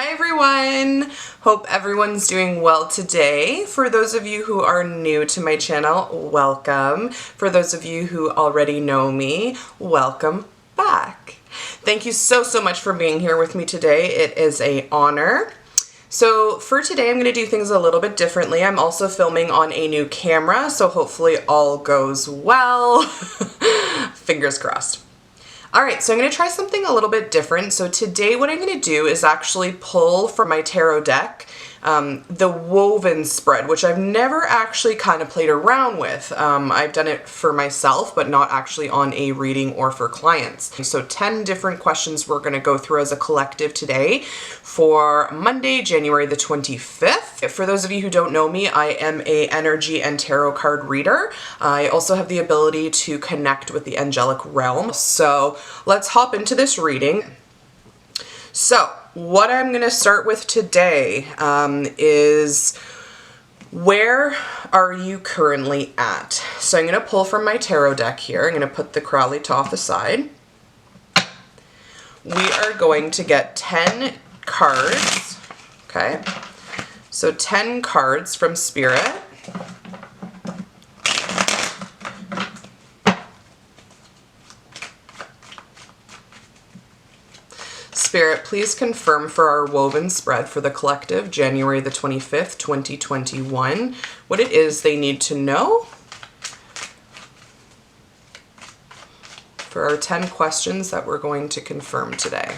Hi everyone! Hope everyone's doing well today. For those of you who are new to my channel, welcome. For those of you who already know me, welcome back. Thank you so much for being here with me today. It is an honor. So for today, I'm going to do things a little bit differently. I'm also filming on a new camera, so hopefully all goes well. Fingers crossed. Alright, so I'm going to try something a little bit different. So today what I'm going to do is actually pull from my tarot deck the woven spread, which I've never actually kind of played around with. I've done it for myself, but not actually on a reading or for clients. So 10 different questions we're going to go through as a collective today for Monday, January the 25th. For those of you who don't know me, I am an energy and tarot card reader. I also have the ability to connect with the angelic realm. So let's hop into this reading. So what I'm going to start with today is, where are you currently at? So I'm going to pull from my tarot deck here. I'm going to put the Crowley Toff aside. We are going to get 10 cards. Okay. So 10 cards from Spirit. Spirit, please confirm for our woven spread for the collective, January the 25th, 2021, what it is they need to know for our 10 questions that we're going to confirm today.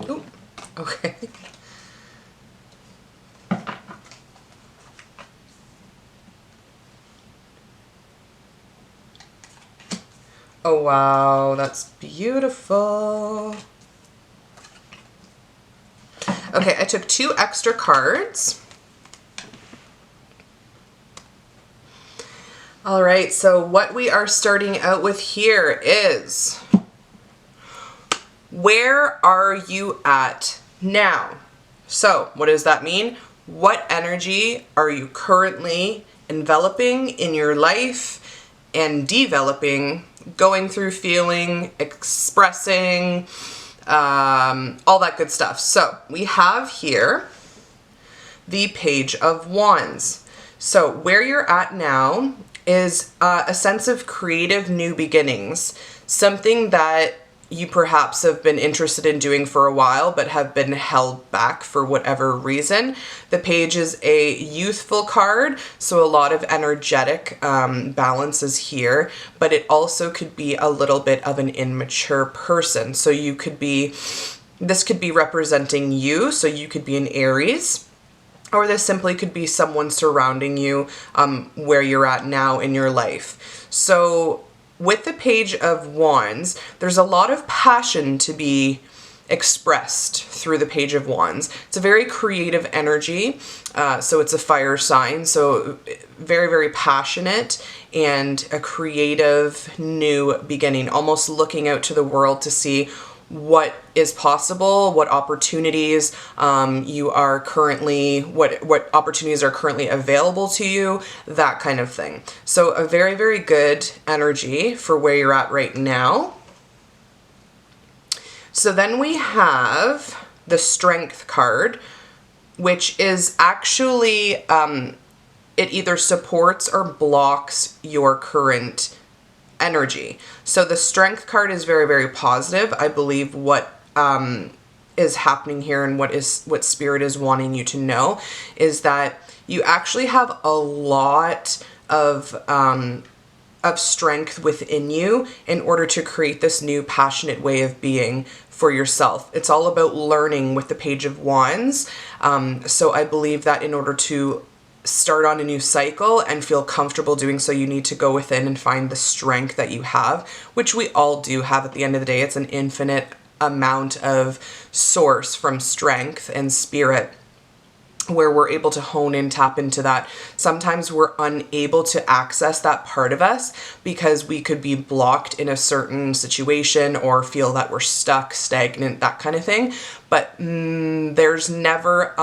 Ooh, okay. Oh wow, that's beautiful. Okay, I took 2 extra cards. All right, so what we are starting out with here is, where are you at now? So what does that mean? What energy are you currently enveloping in your life and developing, going through, feeling, expressing, all that good stuff? So we have here the Page of Wands. So where you're at now is a sense of creative new beginnings, something that you perhaps have been interested in doing for a while but have been held back for whatever reason. The Page is a youthful card, so a lot of energetic balance is here, but it also could be a little bit of an immature person. So you could be, this could be representing you, so you could be an Aries, or this simply could be someone surrounding you where you're at now in your life. So with the Page of Wands, there's a lot of passion to be expressed through the Page of Wands. It's a very creative energy, so it's a fire sign, so very passionate and a creative new beginning, almost looking out to the world to see what is possible, what opportunities you are currently, what opportunities are currently available to you, that kind of thing. So a very good energy for where you're at right now. So then we have the Strength card, which is actually, it either supports or blocks your current energy. So the Strength card is very positive. I believe what is happening here and what Spirit is wanting you to know is that you actually have a lot of strength within you in order to create this new passionate way of being for yourself. It's all about learning with the Page of Wands. So I believe that in order to start on a new cycle and feel comfortable doing so, you need to go within and find the strength that you have, which we all do have at the end of the day. It's an infinite amount of source from strength and spirit where we're able to hone in, tap into that. Sometimes we're unable to access that part of us because we could be blocked in a certain situation or feel that we're stuck, stagnant, that kind of thing. But there's never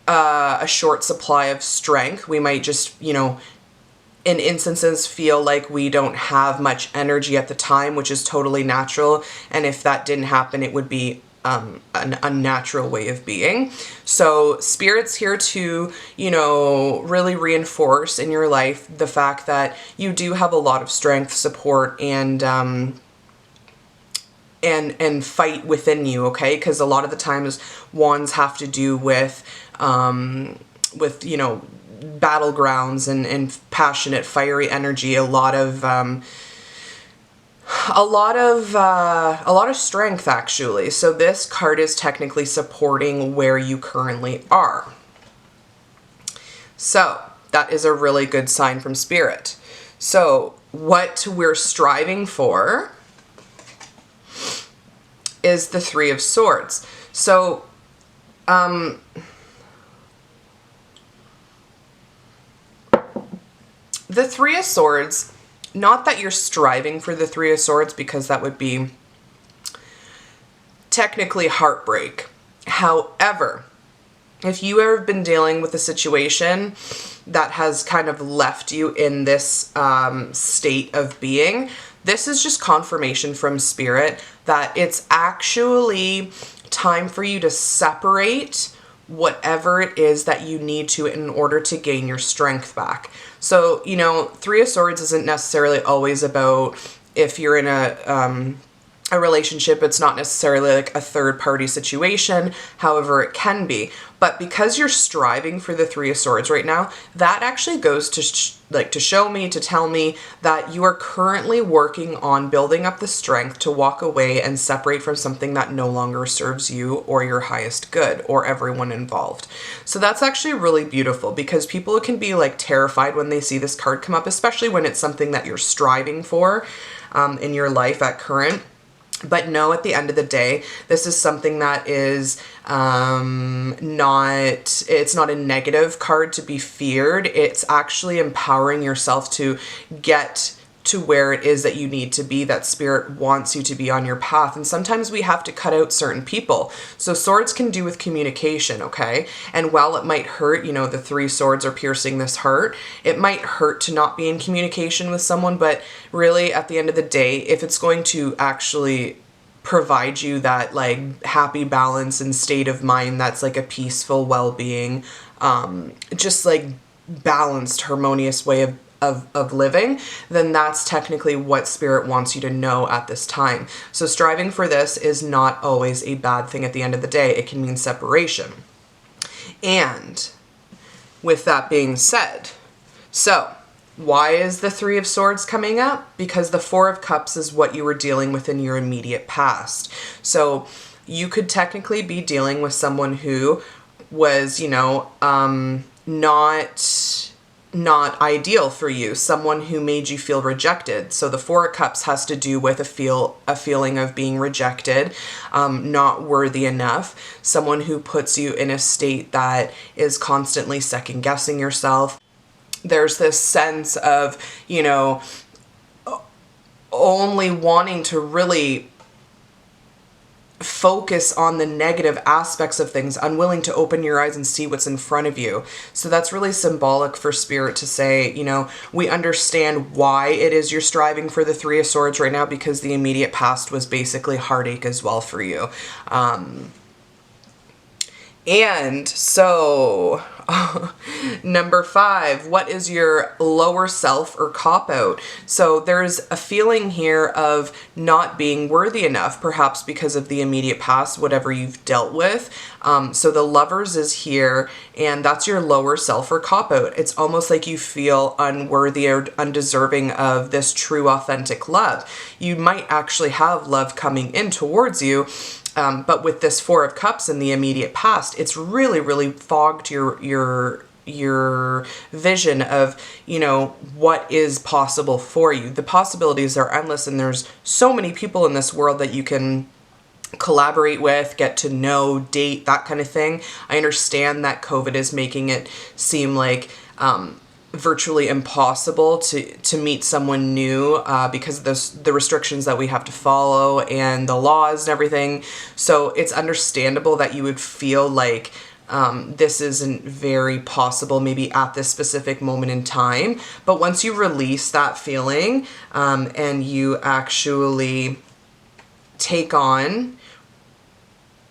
a short supply of strength. We might just, in instances feel like we don't have much energy at the time, which is totally natural. And if that didn't happen, it would be an unnatural way of being. So Spirit's here to, really reinforce in your life the fact that you do have a lot of strength, support, and fight within you, okay? Because a lot of the times wands have to do with battlegrounds and passionate, fiery energy, a lot of strength, actually. So this card is technically supporting where you currently are. So that is a really good sign from Spirit. So what we're striving for is the Three of Swords. So the Three of Swords, not that you're striving for the Three of Swords, because that would be technically heartbreak. However, if you have been dealing with a situation that has kind of left you in this state of being, this is just confirmation from Spirit that it's actually time for you to separate whatever it is that you need to in order to gain your strength back. So, Three of Swords isn't necessarily always about, if you're in a relationship, it's not necessarily like a third party situation. However, it can be. But because you're striving for the Three of Swords right now, that actually goes to to tell me that you are currently working on building up the strength to walk away and separate from something that no longer serves you or your highest good or everyone involved. So that's actually really beautiful, because people can be terrified when they see this card come up, especially when it's something that you're striving for in your life at current. But no, at the end of the day, this is something that is it's not a negative card to be feared. It's actually empowering yourself to get to where it is that you need to be, that Spirit wants you to be on your path. And sometimes we have to cut out certain people. So swords can do with communication, okay? And while it might hurt, the Three Swords are piercing this heart, it might hurt to not be in communication with someone, but really at the end of the day, if it's going to actually provide you that happy balance and state of mind that's a peaceful well-being, just balanced, harmonious way of living, then that's technically what Spirit wants you to know at this time. So striving for this is not always a bad thing at the end of the day. It can mean separation. And with that being said, so why is the Three of Swords coming up? Because the Four of Cups is what you were dealing with in your immediate past. So you could technically be dealing with someone who was, not ideal for you, someone who made you feel rejected. So the Four of Cups has to do with a feeling of being rejected, not worthy enough, someone who puts you in a state that is constantly second guessing yourself. There's this sense of, only wanting to really focus on the negative aspects of things, unwilling to open your eyes and see what's in front of you. So that's really symbolic for Spirit to say, we understand why it is you're striving for the Three of Swords right now, because the immediate past was basically heartache as well for you. And so, number 5, what is your lower self or cop-out? So there's a feeling here of not being worthy enough, perhaps because of the immediate past, whatever you've dealt with. So the Lovers is here, and that's your lower self or cop-out. It's almost like you feel unworthy or undeserving of this true, authentic love. You might actually have love coming in towards you, but with this 4 of Cups in the immediate past, it's really, really fogged your vision of, what is possible for you. The possibilities are endless, and there's so many people in this world that you can collaborate with, get to know, date, that kind of thing. I understand that COVID is making it seem like virtually impossible to meet someone new because of the restrictions that we have to follow and the laws and everything. So it's understandable that you would feel like this isn't very possible maybe at this specific moment in time. But once you release that feeling and you actually take on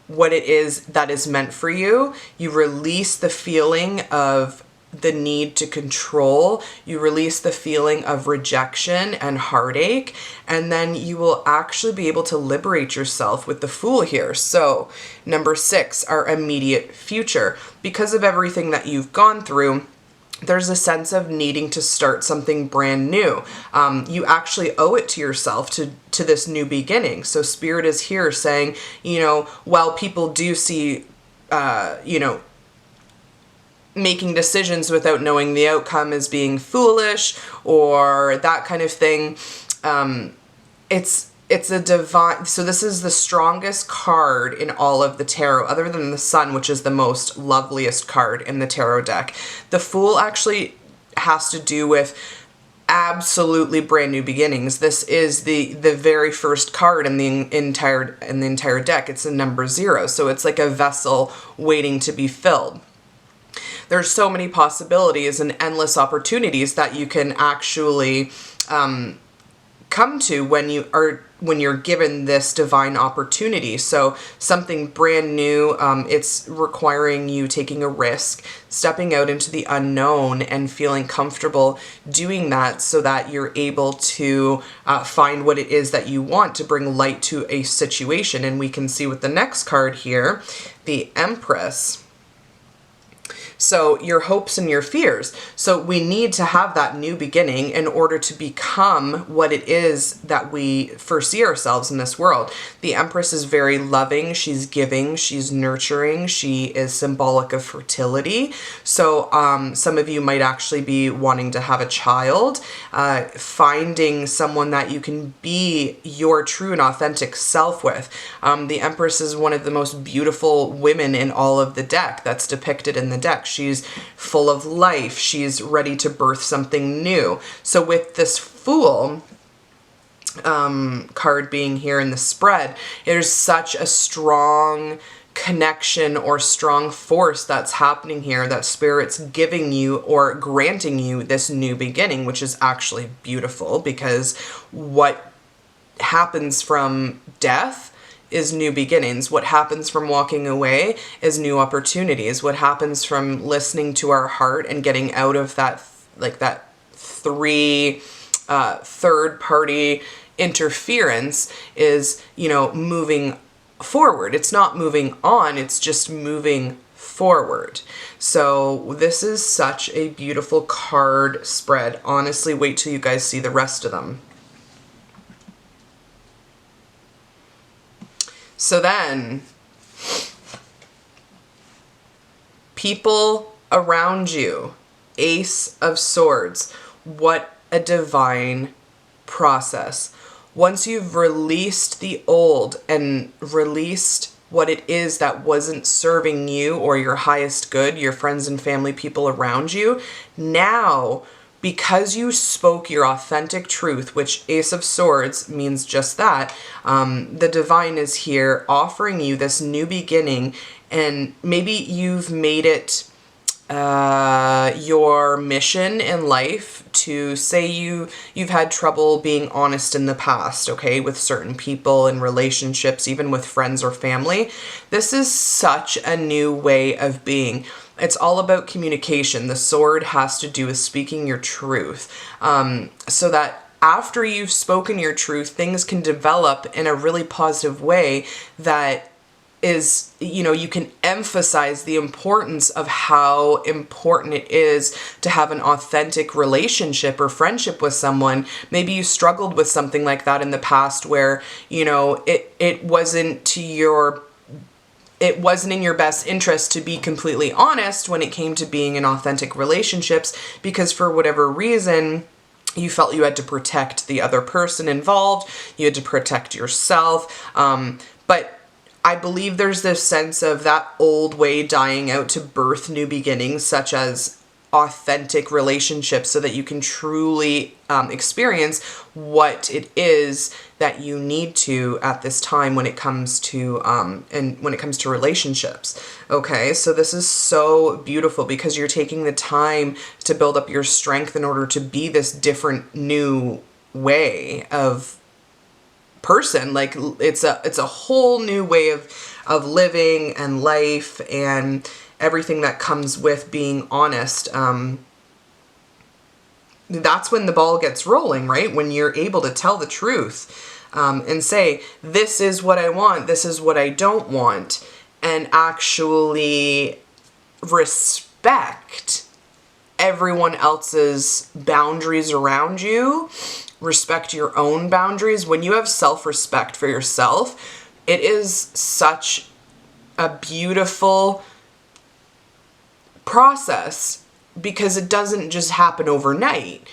what it is that is meant for you, you release the feeling of the need to control, you release the feeling of rejection and heartache, and then you will actually be able to liberate yourself with the Fool here. So, number 6, our immediate future. Because of everything that you've gone through, there's a sense of needing to start something brand new. You actually owe it to yourself to this new beginning. So Spirit is here saying, while people do see, making decisions without knowing the outcome as being foolish or that kind of thing, it's a divine. So this is the strongest card in all of the tarot, other than the Sun, which is the most loveliest card in the tarot deck. The Fool actually has to do with absolutely brand new beginnings. This is the very first card in the entire deck. It's a number 0, so it's like a vessel waiting to be filled. There's so many possibilities and endless opportunities that you can actually come to when you're given this divine opportunity. So something brand new, it's requiring you taking a risk, stepping out into the unknown and feeling comfortable doing that so that you're able to find what it is that you want to bring light to a situation. And we can see with the next card here, the Empress. So your hopes and your fears. So we need to have that new beginning in order to become what it is that we foresee ourselves in this world. The Empress is very loving. She's giving. She's nurturing. She is symbolic of fertility. So some of you might actually be wanting to have a child, finding someone that you can be your true and authentic self with. The Empress is one of the most beautiful women in all of the deck that's depicted in the deck. She's full of life. She's ready to birth something new. So with this Fool card being here in the spread, there's such a strong connection or strong force that's happening here that Spirit's giving you or granting you this new beginning, which is actually beautiful, because what happens from death is new beginnings. What happens from walking away is new opportunities. What happens from listening to our heart and getting out of that, like that third party interference is, moving forward. It's not moving on, it's just moving forward. So this is such a beautiful card spread. Honestly, wait till you guys see the rest of them. So then, people around you, Ace of Swords. What a divine process. Once you've released the old and released what it is that wasn't serving you or your highest good, your friends and family, people around you, now, because you spoke your authentic truth, which Ace of Swords means just that, the divine is here offering you this new beginning, and maybe you've made it your mission in life, to say you've had trouble being honest in the past, okay, with certain people in relationships, even with friends or family. This is such a new way of being. It's all about communication. The sword has to do with speaking your truth, so that after you've spoken your truth, things can develop in a really positive way that is, you can emphasize the importance of how important it is to have an authentic relationship or friendship with someone. Maybe you struggled with something like that in the past where, it wasn't in your best interest to be completely honest when it came to being in authentic relationships, because for whatever reason, you felt you had to protect the other person involved, you had to protect yourself. But I believe there's this sense of that old way dying out to birth new beginnings, such as authentic relationships, so that you can truly experience what it is that you need to at this time when it comes to relationships. Okay, so this is so beautiful because you're taking the time to build up your strength in order to be this different new way of person. Like it's a whole new way of living and life and everything that comes with being honest. That's when the ball gets rolling, right? When you're able to tell the truth, and say, this is what I want, this is what I don't want, and actually respect everyone else's boundaries around you, respect your own boundaries. When you have self-respect for yourself, it is such a beautiful process because it doesn't just happen overnight.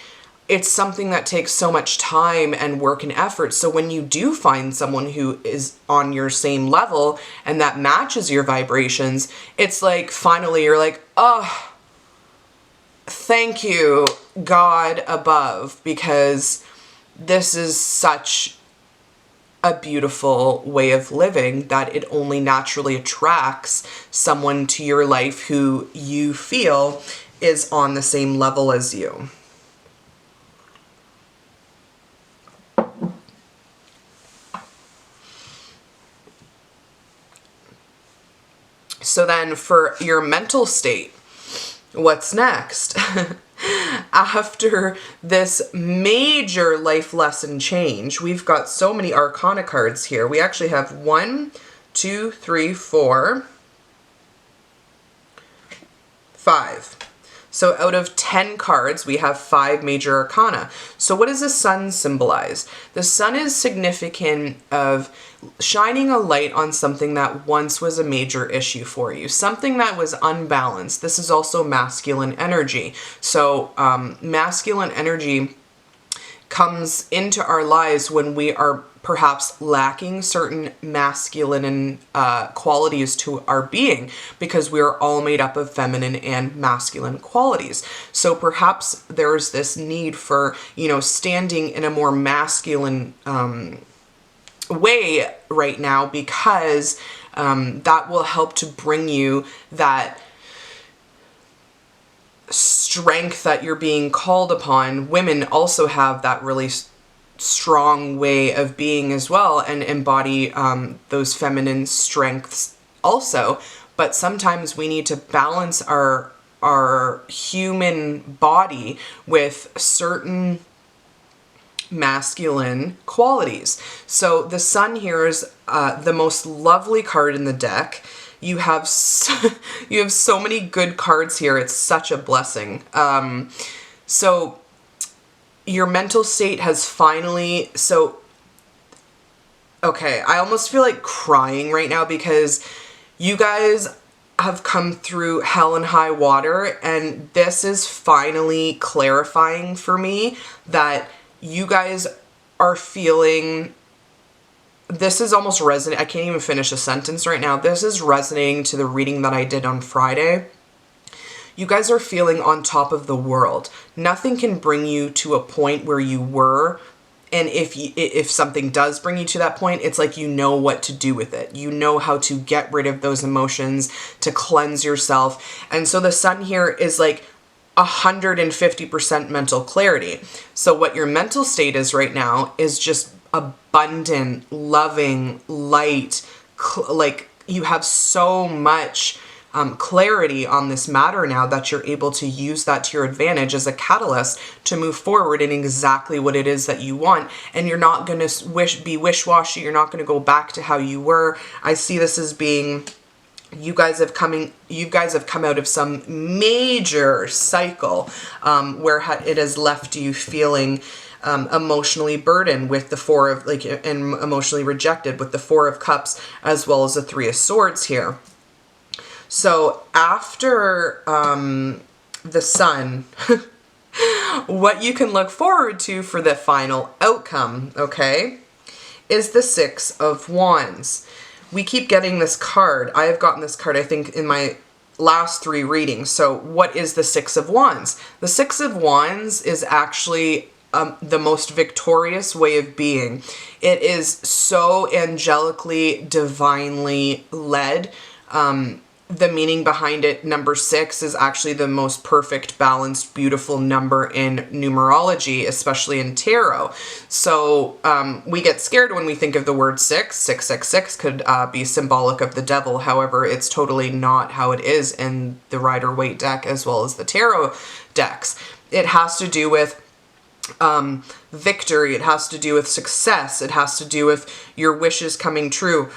It's something that takes so much time and work and effort. So when you do find someone who is on your same level and that matches your vibrations, it's like finally you're like, oh, thank you, God above, because this is such a beautiful way of living that it only naturally attracts someone to your life who you feel is on the same level as you. So then for your mental state, what's next? After this major life lesson change, we've got so many Arcana cards here. We actually have 1, 2, 3, 4, 5. So out of 10 cards, we have 5 major arcana. So what does the sun symbolize? The sun is significant of shining a light on something that once was a major issue for you, something that was unbalanced. This is also masculine energy. So masculine energy comes into our lives when we are perhaps lacking certain masculine qualities to our being, because we are all made up of feminine and masculine qualities. So perhaps there's this need for, standing in a more masculine way right now, because that will help to bring you that strength that you're being called upon. Women also have that really strong way of being as well and embody those feminine strengths also. But sometimes we need to balance our human body with certain masculine qualities. So the sun here is the most lovely card in the deck. You have so many good cards here. It's such a blessing. So your mental state has finally, okay, I almost feel like crying right now because you guys have come through hell and high water, and this is finally clarifying for me that you guys are feeling, this is almost resonant. I can't even finish a sentence right now. This is resonating to the reading that I did on Friday. You guys are feeling on top of the world. Nothing can bring you to a point where you were And if something does bring you to that point, it's like you know what to do with it. You know how to get rid of those emotions, to cleanse yourself. And so the sun here is like 150% mental clarity. So what your mental state is right now is just abundant, loving, light, like you have so much clarity on this matter now that you're able to use that to your advantage as a catalyst to move forward in exactly what it is that you want. And you're not going to be wish-washy. You're not going to go back to how you were. I see this as being, you guys have come out of some major cycle where it has left you feeling emotionally burdened with the Four of, like, and emotionally rejected with the Four of Cups as well as the Three of Swords here. So after the sun, what you can look forward to for the final outcome, okay, is the Six of Wands. We keep getting this card. I have gotten this card, I think, in my last 3 readings. So what is the Six of Wands? The Six of Wands is actually the most victorious way of being. It is so angelically, divinely led. The meaning behind it, number 6, is actually the most perfect, balanced, beautiful number in numerology, especially in tarot. So we get scared when we think of the word 6. 666 could be symbolic of the devil. However, it's totally not how it is in the Rider-Waite deck as well as the tarot decks. It has to do with victory. It has to do with success. It has to do with your wishes coming true.